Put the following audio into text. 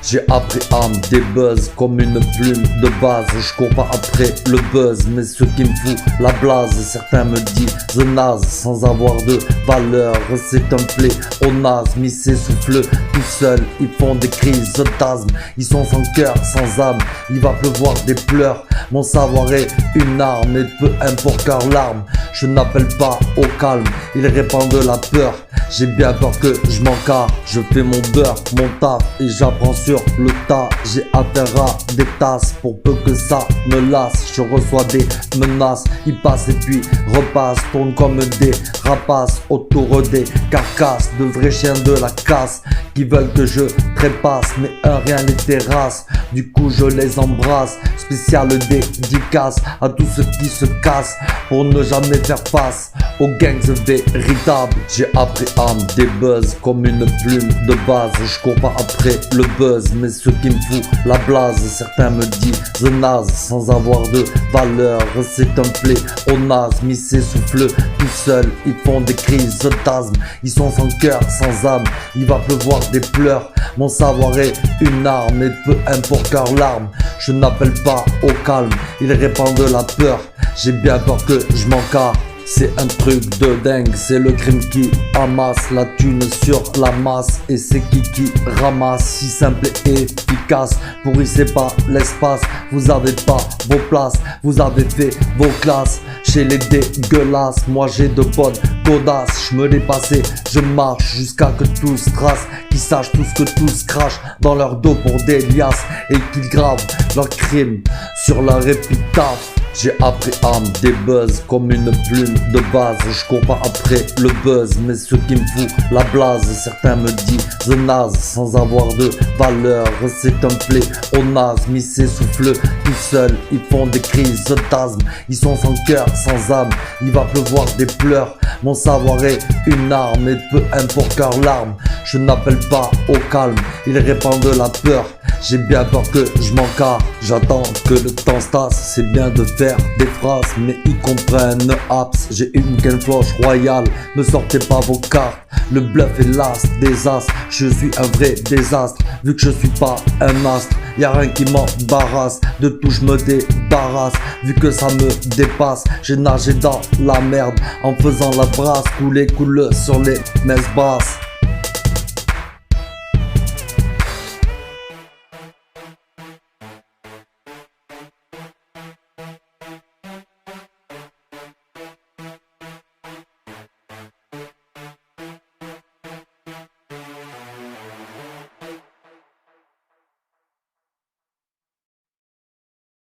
J'ai appris à me débuzz comme une plume de base. Je cours pas après le buzz, mais ce qui me fout la blase. Certains me disent naze sans avoir de valeur. C'est un pléonasme, ils s'essoufflent tout seuls. Ils font des crises d'asthme, ils sont sans cœur, sans âme. Il va pleuvoir des pleurs, mon savoir est une arme. Et peu importe leur larme, je n'appelle pas au calme, ils répandent la peur. J'ai bien peur que je m'encarre, je fais mon beurre, mon taf et j'apprends sur le tas. J'ai affaire à des tasses pour peu que ça me lasse. Je reçois des menaces, ils passent et puis repassent. Tournent comme des rapaces autour des carcasses. De vrais chiens de la casse qui veulent que je trépasse, mais rien les terrasse. Du coup je les embrasse, spécial dédicace à tous ceux qui se cassent pour ne jamais faire face aux gangs véritables. J'ai appris à me débuzz comme une plume de base. Je cours pas après le buzz, mais ce qui me fout la blase. Certains me disent naze sans avoir de valeur. C'est un pléonasme, ils s'essoufflent tout seuls. Ils font des crises d'asthme, ils sont sans cœur, sans âme. Il va pleuvoir des pleurs, mon savoir est une arme. Et peu importe leur larme, je n'appelle pas au calme, ils répandent la peur. J'ai bien peur que je m'encarre. C'est un truc de dingue, c'est le crime qui amasse la thune sur la masse. Et c'est qui ramasse, si simple et efficace. Pourrissez pas l'espace, vous avez pas vos places. Vous avez fait vos classes chez les dégueulasses. Moi j'ai de bonnes godasses, je me l'ai passé, je marche jusqu'à que tous tracent. Qu'ils sachent tous que tous crachent dans leur dos pour des liasses. Et qu'ils gravent leurs crimes sur leur épitaphe. J'ai appris à me débuzz comme une plume de base. Je cours pas après le buzz, mais ce qui me fout la blase. Certains me disent naze sans avoir de valeur. C'est un pléonasme, ils s'essoufflent tout seuls. Ils font des crises d'asthme, ils sont sans cœur, sans âme. Il va pleuvoir des pleurs, mon savoir est une arme. Et peu importe leur larme, je n'appelle pas au calme, ils répandent la peur. J'ai bien peur que je m'encarre, j'attends que le temps se tasse. C'est bien de faire des phrases, mais ils comprennent apps. J'ai une floche royale, ne sortez pas vos cartes. Le bluff est l'as des as, je suis un vrai désastre. Vu que je suis pas un astre, y'a rien qui m'embarrasse. De tout je me débarrasse, vu que ça me dépasse. J'ai nagé dans la merde en faisant la brasse, couler coule sur les messes basses.